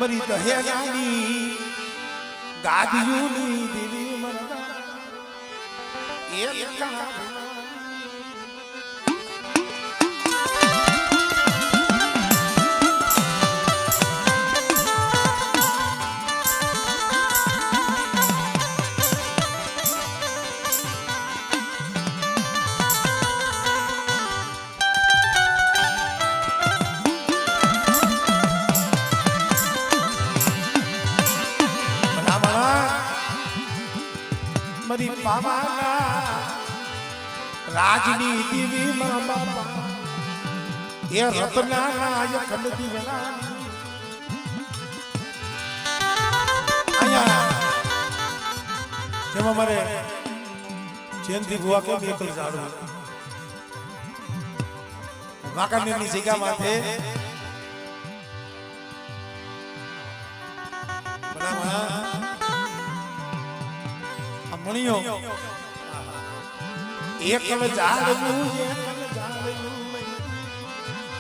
મરી દહેરાની ગાદીઓની દેવી મરદા એક મરી પાવાના રાજની દેવી માં બાપા એ રત્ના નાયક દીવના અહીંયા જેમાં મારે જયંતિ ભુવા કેમ એકલ જાડું વાંકાનેરની જગ્યા માથે મણિયો એકલ જાડવું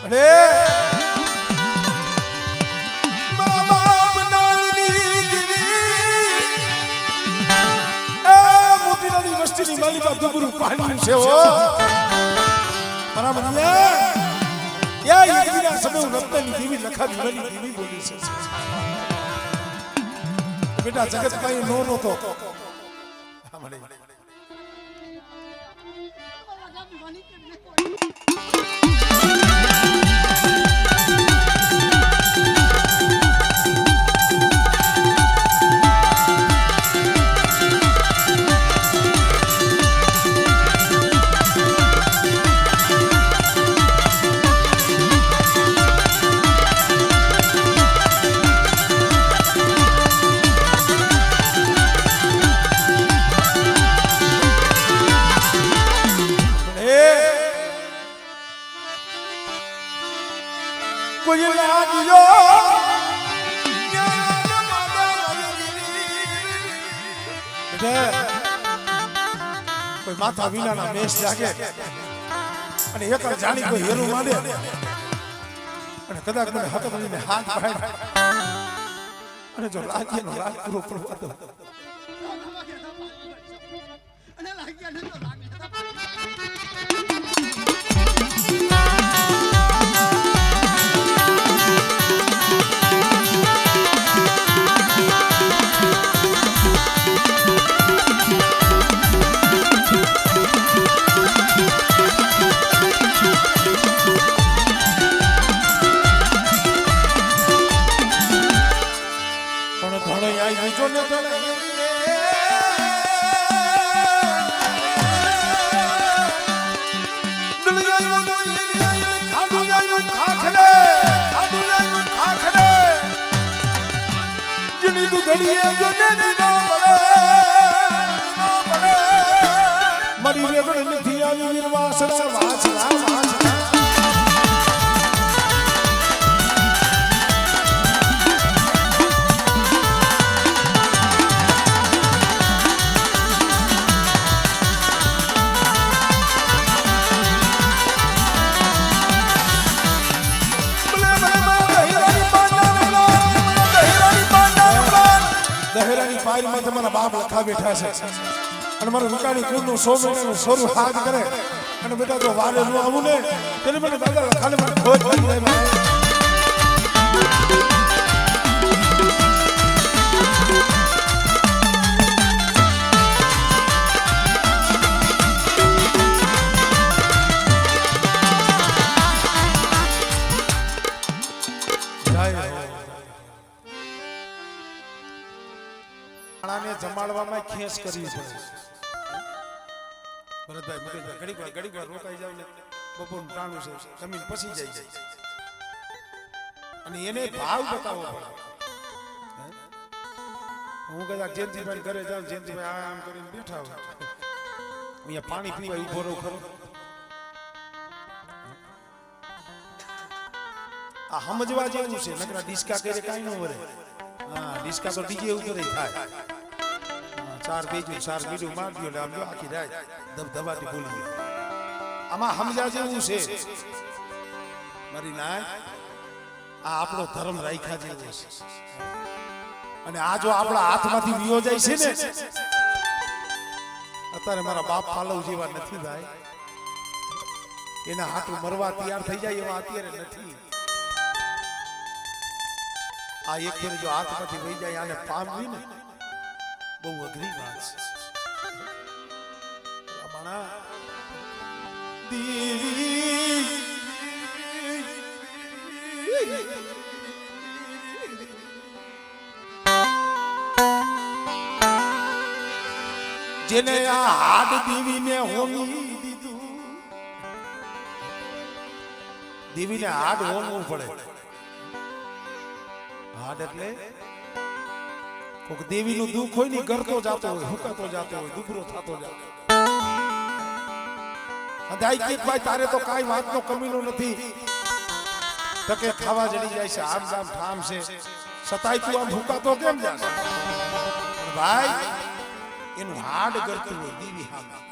અરે બાબા બનાની દીવી આ મોતીરાની વસ્તીની માલિકા દુબરું પાણી છે ઓ મારા મનિયા યા એકદિના સમય રત્નની દેવી લખા દીવાની દેવી બોલી છે બેટા જગત કાઈ નો તો કોઈ માથા વિનાના મેષ જાગે અને એકલ જાણી કોઈ હેરું માંડે અને કદાચ મને હક મળીને હાથ પાડે અને જો લાગ્યાનો રાગ પૂરો પડવા દો અને લાગ્યા તો મરી રેગણ નથી આવી વીરવાસણા વાંચલા વાંચલા દહેરાની પાયરમાં તમારા બાપ લખા બેઠા છે અને મારું વિકાણી કુળનું 100 મહિનાનું સોરું હાથ કરે અને બેટા જો વાલે નું આવું ને તેને મને દાદા લખાને મને ખોજ પડી જાય જમાડવામાં ખેસ કરવી પડે ભરતભાઈ મુકેશભાઈ ઘડીક વાર રોકાઈ જાવ ને બપોરનું ટાણું છે જમીન પસી જાય અને એને ભાવ બતાવવો પડે હું કદાચ જયંતિભાઈ ઘરે જાઉં જયંતિભાઈ આમ કરીને બેઠા હોય અહીંયા પાણી પીવા ઉભો રહું ખરો આ સમજવા જેવું છે નકરા ડિસ્કા કરે કાઈ ન વરે હા ડિસ્કા તો ડીજે ઉપર થાય ચાર બીજું માર દો આમ જો આખી રાત દબદબાટી બોલી ગયો. આમાં સમજા જેવું છે મારી નાય આ આપણો ધર્મ રાખ્યા જેવો છે અને આ જો આપણા હાથમાંથી વિયો જાય છે ને અત્યારે મારા બાપ પાલવ જેવા નથી ભાઈ એના હાથ મરવા તૈયાર થઈ જાય એવા અત્યારે નથી આ એક ફેર જો હાથમાંથી વહી જાય આને પામવી ને બહુ અઘરી વાત છે માણા જેને આ હાડ દેવીને હોમી દીધું દેવીને હાડ હોમવું પડે હાડ એટલે કોક દેવીનું દુઃખ હોય ને ગરતો જાતો હોય હુકાતો જાતો હોય દુબરો થતો જાતો અંધાઈ કે ભાઈ તારે તો કાઈ વાતનો કમીનો નથી તકે ખાવા જડી જાય છે આમ જામ ઠામ છે સતાય તું આમ હુકાતો કેમ જાશે ભાઈ એનું હાડ ગરતું હોય દેવી હામાં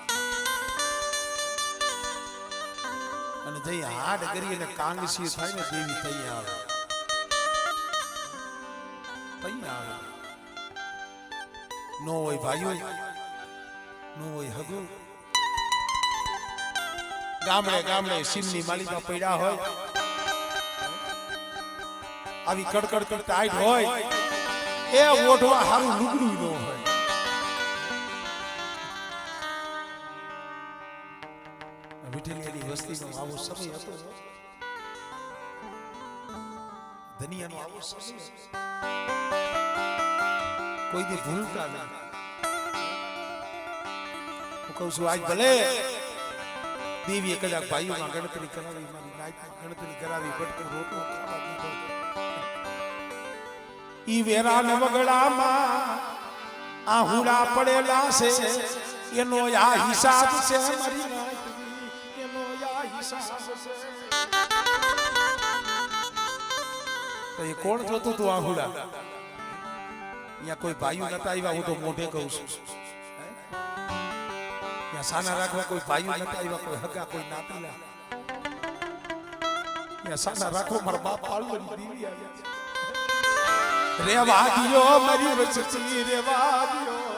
અને જઈ હાડ કરી અને કાંગસી થાય ને દેવી તઈ આવે નો હોય ભાઈઓ નો હોય હગુ ગામડે ગામડે સિમની માલિકા પડ્યા હોય આવી કડકડ કડ ટાઈટ હોય એ ઓઢવા હારું લુગડું ન હોય વિઠેલીની વસ્તીનો આવો સમય હતો દુનિયાનો આવો સમય કોઈ દી ભૂલતા નહીં હું કહું છું આજ ભલે દેવીએ કદાચ ભાઈઓમાં ગણતરી કરાવી મારી નાયતમાં ગણતરી કરાવી બટકો રોટલો ખાવા દીધો ઈ વેરા ને વગડામાં આ હુડા પડેલા છે એનો આ હિસાબ છે મારી નાયતની એનો આ હિસાબ છે તો એ કોણ જોતું તું આ હુડા અહીંયા કોઈ ભાઈઓ નતા આવ્યા હું તો મોઢે કહું છું ત્યાં સાના રાખવા કોઈ ભાઈઓ નતા આવ્યા કોઈ હગા કોઈ નાતીલા ત્યાં સાના રાખો મારા બાપ પાલવની દેવી આવ્યા રેવા દિયો મારી વચતી રેવા દિયો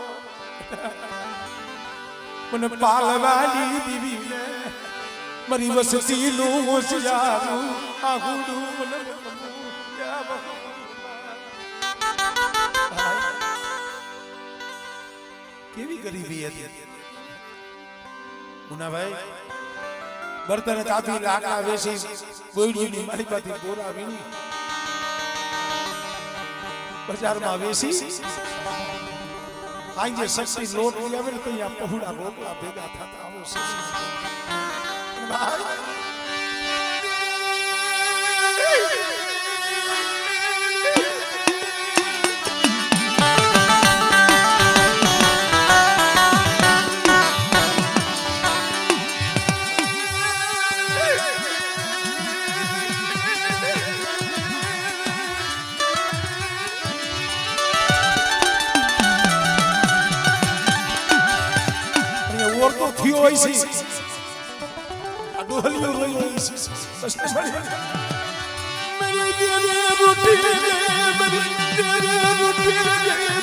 મને પાલવાની દેવી ને મારી વસતી નું હોશિયારું આ હુડું મને કેવી ગરીબી હતી મુનાભાઈ બર્તન કાપી લાકડા વેચી બોયડીની મારી પાસે બોરા વીણી બજારમાં વેચી આજે સસ્તી લોટ લઈ આવે ને તો અહીંયા પહોળા રોટલા ભેગા થતા આવો છે થયો હોય છે આ ડોહલીઓ રોઈ હોય છે મેરી દેરે રૂટી મેરી દેરે રૂટી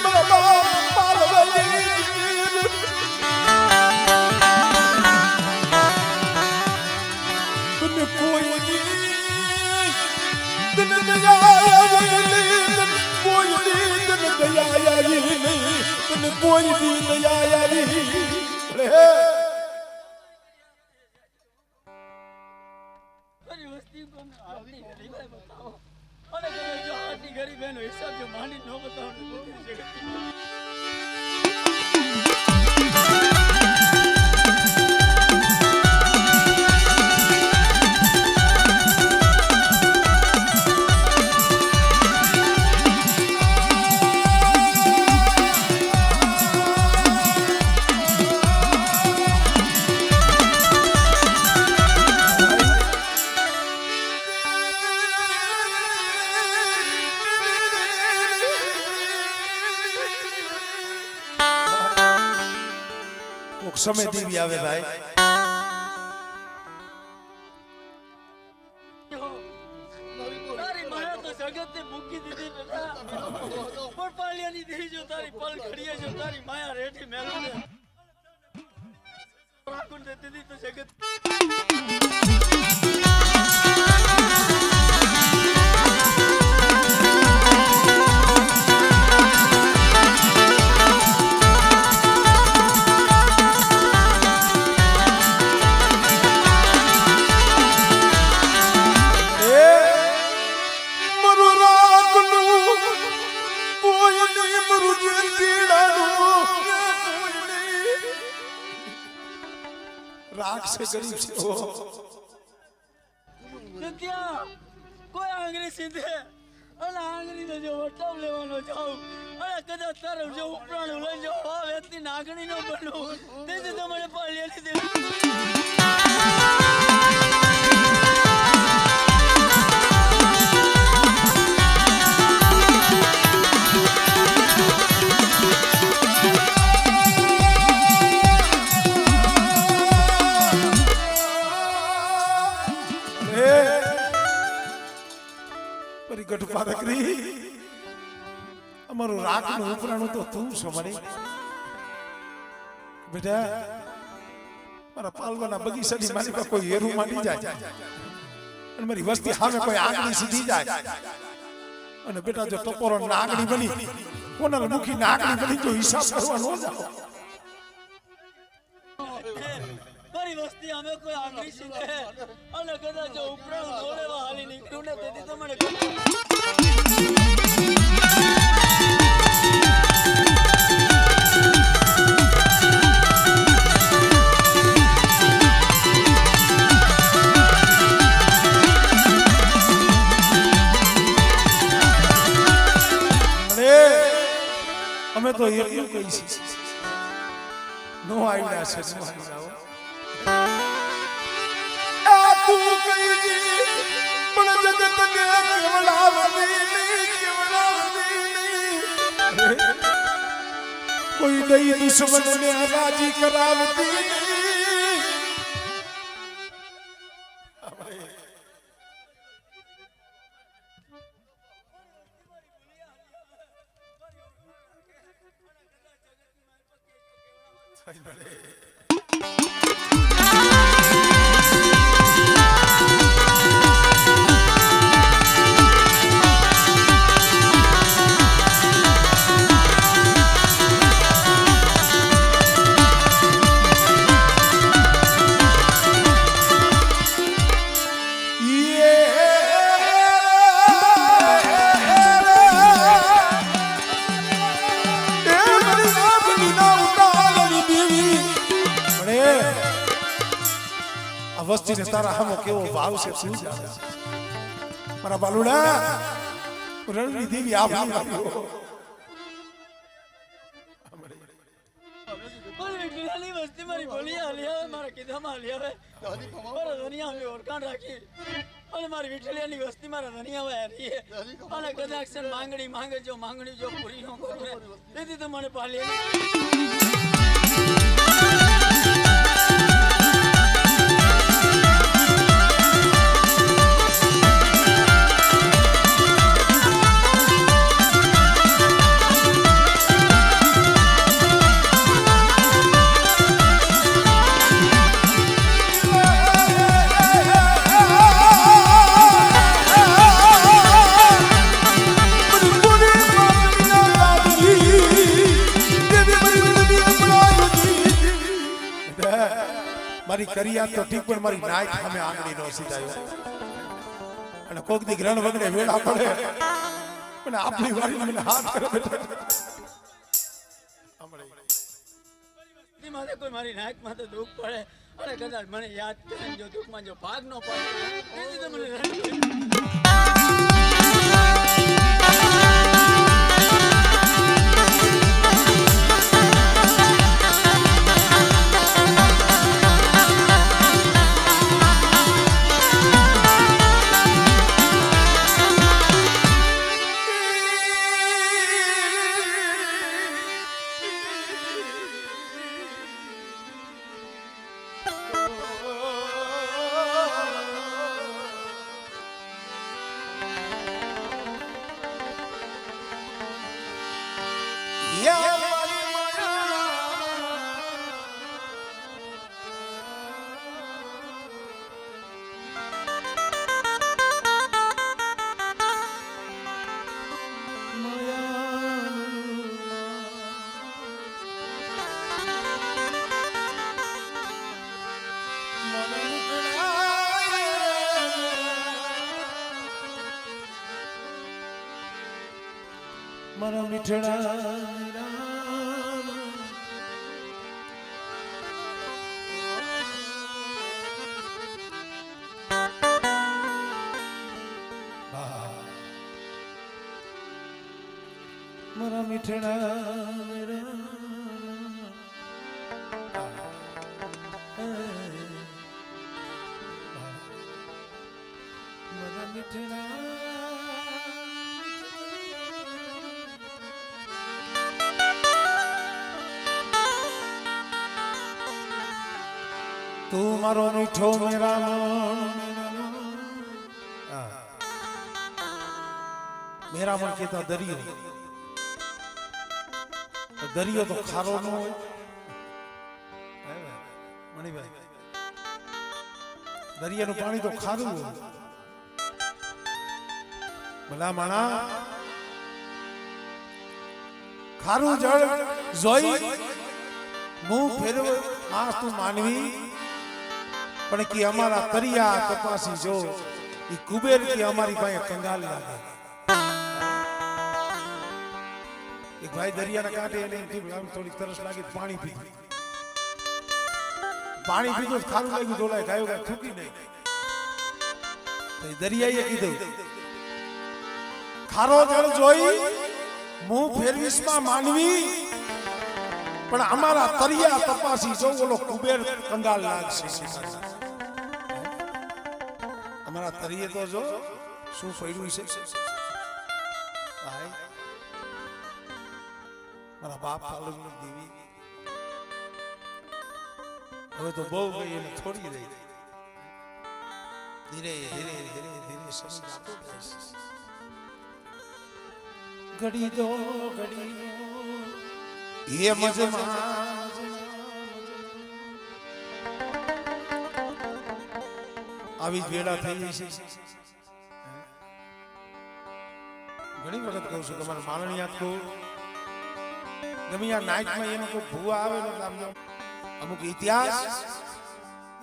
બાબા પાલવલી તુને કોઈ દિન દયા કોઈ દિન દયા તુને કોઈ દિન દયા ગરીબ એનો હિસાબ જો માંડી ન બતાવો સમય દેવી આવે ભાઈ તારી માયા તો જગતને મૂકી દીધી બેટા પણ પાલિયાની દેવી જો તારી પલ ઘડીએ જો તારી માયા રેઠી મેલું ને રાખું ને દીધી તો જગત રાખ છે ગરીબ છે ઓ ત્યાં કોઈ આંગળી સીધે અને આંગળીને જો વટાવ લેવાનો જાઉં અને કદાચ તારે જો ઉપરાણું લઈ જાઉં આ વ્યક્તિ નાગણી ન બનવું તેથી તમારે પાલિયાની દેવી અમારું રાખનું ઉપરાણું તો તું છો મને બેટા મારા પાલવાના બગીચાની માલિકા કોઈ હેરું માંડી જાય અને મારી વસ્તી સામે કોઈ આંગળી સીધી જાય અને બેટા જો ટપોરો નાગણી બની કોના મુખી નાગણી બની જો હિસાબ કરવા ન જાઓ મારી વસ્તી અમે કોઈ આંગળી સીધે અને કદાચ જો ઉપરાણું દોડેવા હાલી નીકળ્યું ને તેથી તમને અમે તો એટલું કહી છે નો આઈડિયા છે નો આઈડિયા તું કહી પણ જગતને કોઈ દઈ દુશ્મનને રાજી કરાવતી વસ્તીને તારા હામો કેવો ભાવ છે શું જાણે મારા બાલુડા રણની દેવી આભાર આવ્યો મારી વસ્તી મારી બોલી હાલી આવે મારા કીધામાં હાલી આવે મારા દુનિયા અમે ઓળખાણ રાખી અને મારી વિઠલિયાની વસ્તી મારા દુનિયા હારી અને કદાચ માંગણી માંગે જો માંગણી જો પૂરી ન કરું તેથી તો મને પાલી મારી કરિયા તો ઠીક પણ મારી નાય સામે આંગળી નો સીધાયો અને કોક દી ગ્રહણ વગડે વેળા પડે પણ આપણી વારી મને હાથ કરે મારે કોઈ મારી નાક માં તો દુઃખ પડે અને કદાચ મને યાદ કરે જો દુઃખમાં જો ભાગ ન પડે તેથી તો મને મારા મીઠડા મારા મીઠડા મારા મીઠડા તું મારો મીઠો મેરા મેરા મન કેતા દરિયો દરિયો તો ખારો ન હોય મણિભાઈ દરિયાનું પાણી તો ખારું હોય ભલા માણા ખારું જળ જોઈ મું ફેરવ આ તું માનવી પણ કે અમારા તરિયા તપાસી જો ઈ કુબેર કે અમારી પાસે કંગાલ લાગે એક ભાઈ દરિયાના કાંઠે એને થોડી તરસ લાગી પાણી પીધું ખારું લાગ્યું ડોલાય ગાયો ગાય થૂકી નહીં દરિયાએ કીધું ખારો જળ જોઈ મું ફેરવીસમાં માનવી પણ અમારા તરિયા તપાસી જો ઓલો કુબેર કંગાલ લાગશે અમારા તરિયે તો જો શું પડ્યું છે મારા બાપ પાલવની દેવી હવે તો બહુ ગઈ એને થોડી રહી ધીરે ધીરે ધીરે ધીરે સમજ આપતો ઘડી દો એ મજમાં આવી વેળા થઈ ગઈ છે ઘણી વખત કહું છું તમારે માલણ યાદ કહું ગમે આ નાઇટમાં એનો કોઈ ભૂવા આવે ને અમુક ઇતિહાસ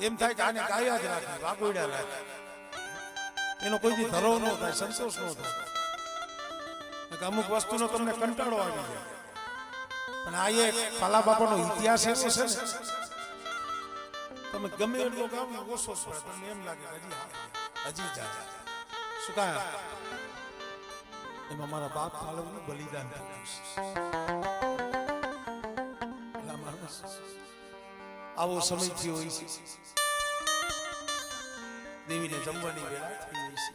એમ થાય કે આને ગાયા જ રાખે વાગોડ્યા રાખે એનો કોઈ દી ધરો ન થાય સંતોષ ન થાય અમુક વસ્તુનો તમને કંટાળો આવી જાય પણ આ એક પાલા બાપાનો ઇતિહાસ એવો છે ને તમે ગમે એટલો ગામ ઓછો પડે તમને એમ લાગે હજી જાય શું કાય એમાં મારા બાપ પાલવનું બલિદાન થયું આવો સમય થયો હોય છે દેવીને જમવાની વેળા થઈ હોય છે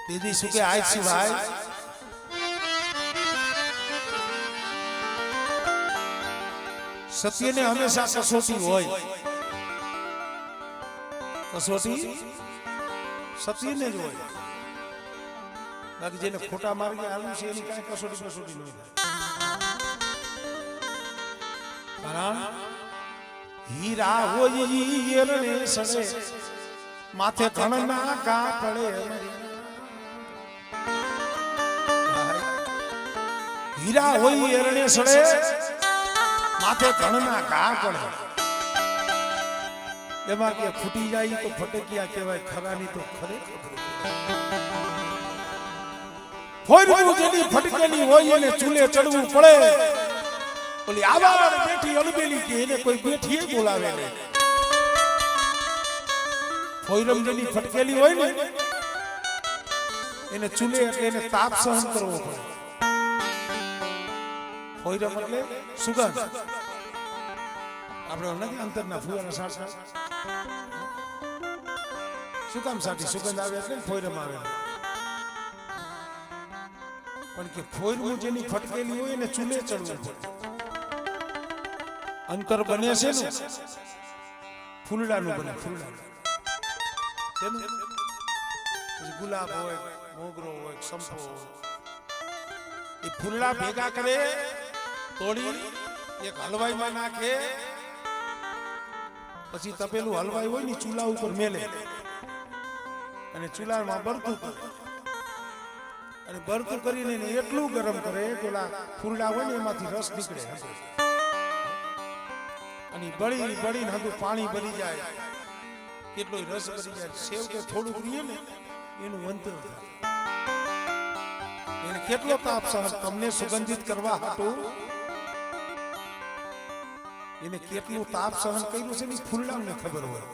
દીદી શું કે આજ સિવાય સત્યને હંમેશા કસોટી હોય કસોટી સત્યને જ હોય બાકી જેને ખોટા માર્ગે હાલવું છે એની કાંઈ કસોટી નહીં કારણ હીરા હોય એરણે સડે માથે ધણના કા પડે હીરા હોય એરણે સડે માથે ધણના કા પડે એમાં કે ફૂટી જાય તો ફટકિયા કહેવાય ખરાની તો ખરે ફોઈરું જેની ફટકેલી હોય એને ચૂલે ચડવું પડે ઓલી આવા બેઠી અલબેલી કે એને કોઈ બેઠીએ બોલાવે ને ફોઈરમ જેની ફટકેલી હોય ને એને ચૂલે એટલે એને તાપ સહન કરવો પડે ફોઈરમ એટલે સુગંધ આપણે નથી અંતરના ફુવારા સાટના શું કામ સાટી સુગંધ આવે એટલે ફોઈરમ આવે પણ કે ફોઈરમ જેની ફટકેલી હોય એને ચૂલે ચડવું પડે અંતર બને છે ને ફૂલડાનું બને ફૂલડાનું ગુલાબ હોય મોગરો હોય સંપો હોય એ ફૂલડા ભેગા કરે તોડી એક હલવાઈમાં નાખે પછી તપેલું હલવાઈ હોય ને ચૂલા ઉપર મેલે અને ચૂલામાં બરતું કરે અને બરતું કરીને એને એટલું ગરમ કરે કે ઓલા ફૂલડા હોય ને એમાંથી રસ નીકળે અને બળીને હતું પાણી બળી જાય કેટલો રસ બળી જાય સેવ કે થોડુંક રહીએ ને એનું અંતર થાય એને કેટલો તાપ સહન તમને સુગંધિત કરવા હતું એને કેટલું તાપ સહન કર્યું છે ને ફૂલડાને ખબર હોય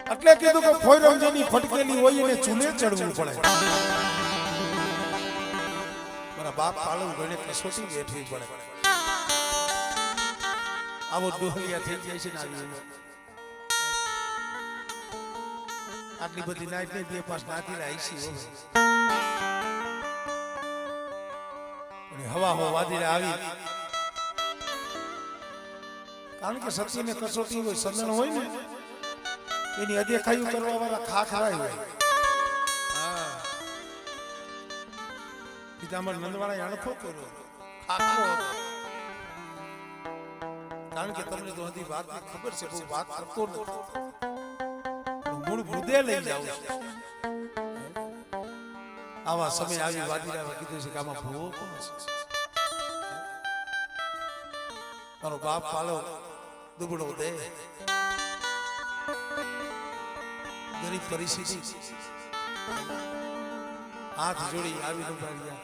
એટલે કીધું કે ફોયરમજની ફટકેલી હોય એને ચૂલે ચડવું પડે મારા બાપ પાલવ ગણે કસોટી બેઠવી પડે આવો ડોહલિયા થઈ જાય છે ને આવી આટલી બધી નાઈટ ને બે પાસ નાખી આઈસી હોય અને હવા હો વાદળી આવી કારણ કે સત્યને કસોટી હોય સંદન હોય ને એની અદેખાયું કરવા વાળા ખાખરાય હોય હા પિતામર નંદવાળાએ અણખો કર્યો ખાખરો કારણ કે તમને તો હજી વાતની ખબર છે બહુ વાત કરતો નથી મૂળ મૃદે લઈ જાવ આવા સમય આવી વાદીરાએ કીધું છે કે આમાં ભૂવો કોણ છે મારો બાપ પાલો દુબળો દે ગરીબ પરિસ્થિતિ હાથ જોડી આવી ઉભાર્યા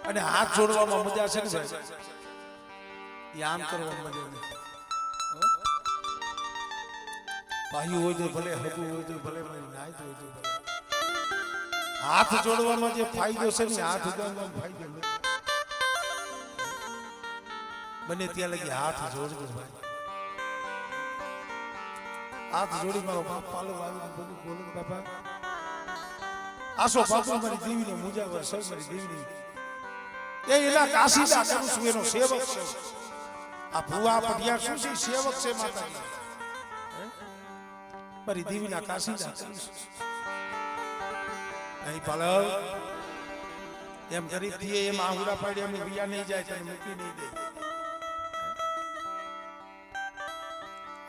અને હાથ જોડવામાં મજા છે ને ભાઈ આમ કરવામાં મજા નથી ભાઈ હોય તો ભલે હગું હોય તો ભલે નાય તો હોય તો ભલે હાથ જોડવામાં જે ફાયદો છે ને હાથ ઉગાડવામાં ફાયદો નથી બને ત્યાં લગી હાથ જોડજો ભાઈ હાથ જોડી મારો બાપ પાલો આવી બધું બોલું બાપા આસો બાપુ મારી દેવીને મુજાવર સૌ મારી દેવીની એ એના કાશીદા કરું છું એનો સેવક છે આ ભુવા પઢિયા શું છે સેવક છે માતાજી મારી દેવીના કાશીદા કરું છું નહીં પાલવ એમ ગરીબ થઈએ એમ આહુડા પાડી એમ વિયા નહીં જાય તને મૂકી નહીં દે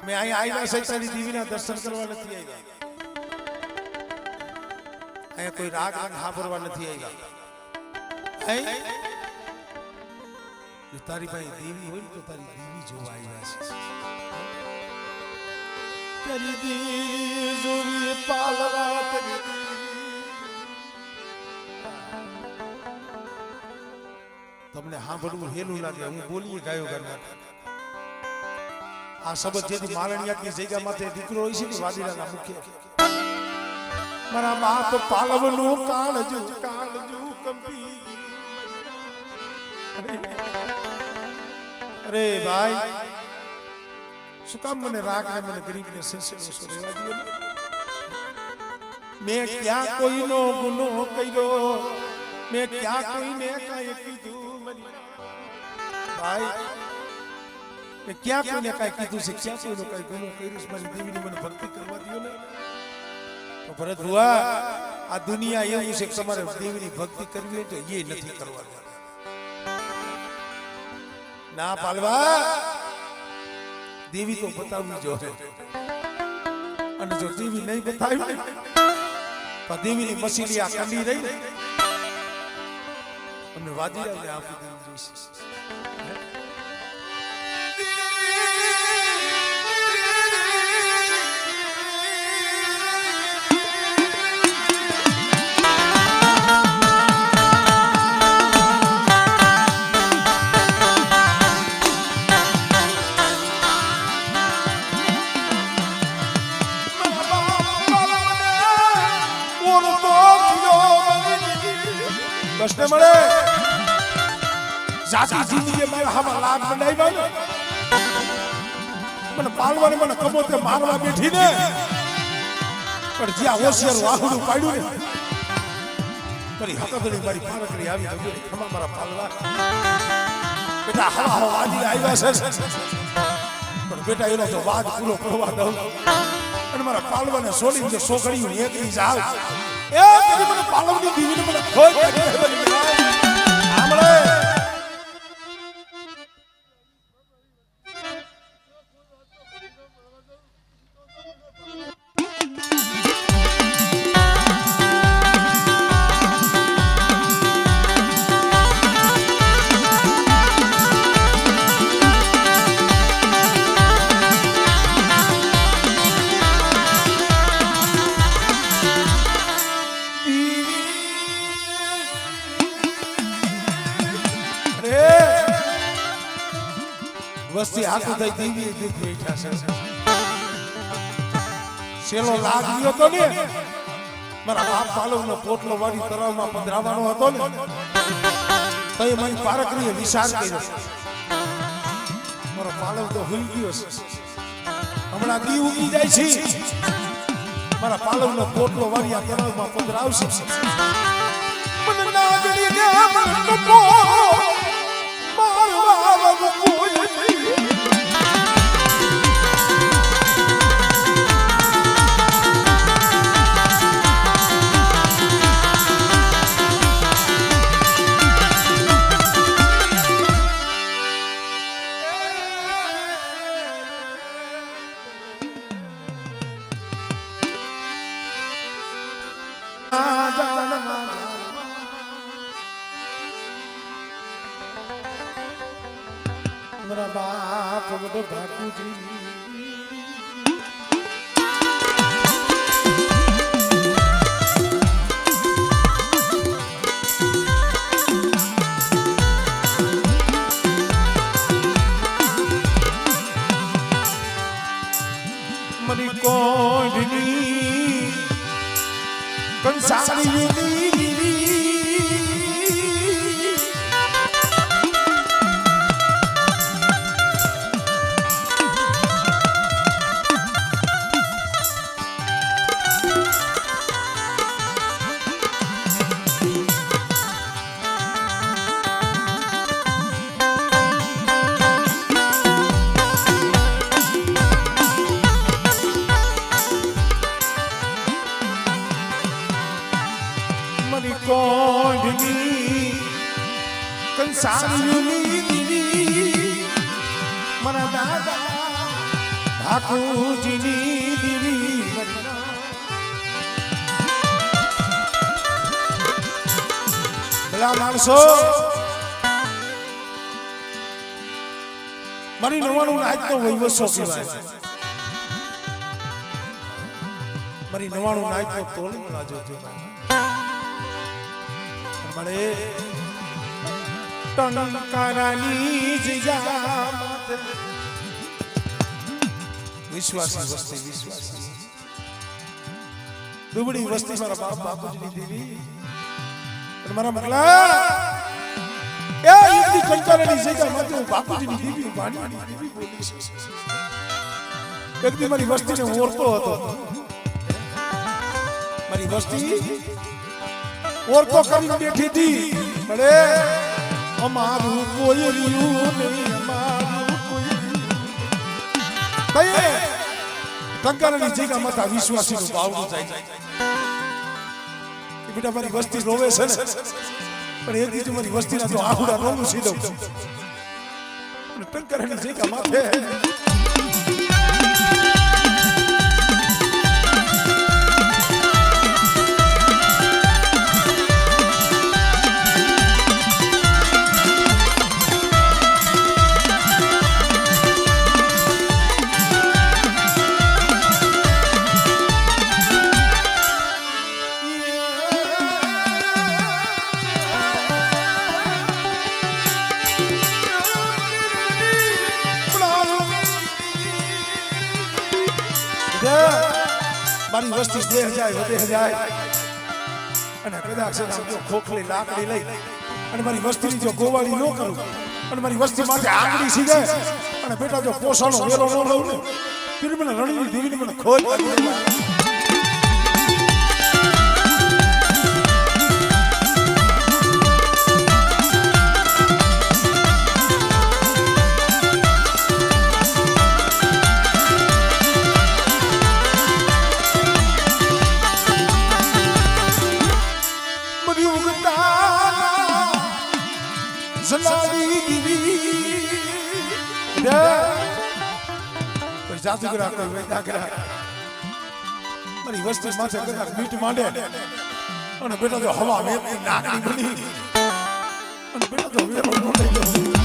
મેં અહીંયા આવ્યા છે તારી દેવીના દર્શન કરવા નથી આવ્યા અહીંયા કોઈ રાગ સાંભળવા નથી આવ્યા જો તારી પાસે દેવી હોય તો તારી દેવી જોવા આવ્યા છે તારી દેવી જોવી પાલવા તારી તમને સાંભળવું હેલું લાગે હું બોલીએ ગાયો ગાના આ શબ્દ જેથી માલણિયાની જગ્યા માથે દીકરો હોય છે ને વાદીરાના મુખ્ય મારા બાપ પાલવનું કાળજુ કંપી અરે ભાઈ શું કામ મને રાગ ને મને ગરીબ ને સિલસિલો રહેવા દો મેં ક્યાં કોઈનો ગુનો કર્યો મેં ક્યાં કોઈને કાંઈ કીધું ભાઈ મેં ક્યાં કોઈને કાંઈ કીધું છે ક્યાં કોઈનો કાંઈ ગુનો કર્યું મારી દેવીની મને ભક્તિ કરવા દો ને તો ભરત ભુવા આ દુનિયા એવું છે કે તમારે દેવીની ભક્તિ કરવી હોય તો એ નથી કરવા દે ના પાલવા દેવી તો બતાવવી જોઈએ અને જો દેવી નહીં બતાવી તો દેવીની મસીલી આ કંડી રહી ને અમને વાદીરાને આપી દેવી જોઈશે કૃષ્ણ મળે જાતિ જિંદગી મારા હામાં લાગ બનાવ્યા મને પાલવાને મને કમોતે મારવા બેઠી ને પણ જ્યાં હોશિયાર વાહુડું પાડ્યું ને મારી હકદડી મારી પારકડી આવી ગઈ ખમા મારા પાલવા બેટા હવા હવા વાદી આવ્યા છે પણ બેટા એનો તો વાદ પૂરો કરવા દઉં અને મારા પાલવાને છોડીને જો સોગડીયું એકલી જાવ એ તેરી મને પાલવની દીવીને મને ખોઈ આમળે વસ્તી હાથું થઈ દીવી દીધી બેઠા છે સેલો લાગ ગયો તો ને મારા બાપ પાલવનો પોટલો વાળી તળાવમાં પધરાવાનો હતો ને તો એ મને પારકરીએ વિચાર કર્યો મારો પાલવ તો હુઈ ગયો છે હમણાં દી ઉગી જાય છે મારા પાલવનો પોટલો વાળી આ તળાવમાં પધરાવશે મને નાગણી ને મને તો મારવા કોઈ मेरा बाप बड़ो बापूजी मरी कोडनी कंसारी मरा दादा भाकूजीनी દીવી ભલા માણસો મારી 99 નાચ તો વૈવસો કહેવાય મારી 99 નાચ તો તોલ લાજો છે મને ટંકારાની જિયામત વિશ્વાસી વસ્તી વિશ્વાસી દુબળી વસ્તી મારા બાપ બાપુજીની દેવી અને મારા મગલા એ ઈદી કંટાળેલી જગ્યામાં હું બાપુજીની દેવી વાણીની દેવી બોલી છે એક દી મારી વસ્તીને ઓરતો હતો મારી વસ્તી ઓરતો કરીને બેઠી હતી અરે અમારું કોઈ રહ્યું નહીં અમારું કોઈ ભાઈ ટંકારાની જગ્યામાં તા વિશ્વાસીનું ભાવનું જાય એ બેટા મારી વસ્તી રોવે છે ને પણ એક દીધું મારી વસ્તીના તો આહુડા રોવું સીધો અને ટંકારાની જગ્યામાં છે મારી વસ્તી દેહ જાય વધે જાય અને કદાચ જો ખોખલી લાકડી લઈ અને મારી વસ્તીની જો ગોવાળી ન કરું અને મારી વસ્તી માટે આંગળી સીધે અને બેટા જો પોષણનો વેરો ન લઉં ને ત્યારે મને રણની દેવીને મને ખોજ જાદુગરા કોઈ વૈદાગરા મારી વસ્તી માથે કદાચ મીઠ માંડે અને બેટા જો હવા વેપની નાકડી બની અને બેટા જો વેરો નો લઈ લો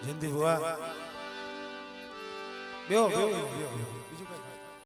જયંતિ ભુવા બેહો બેહો બીજું કઈ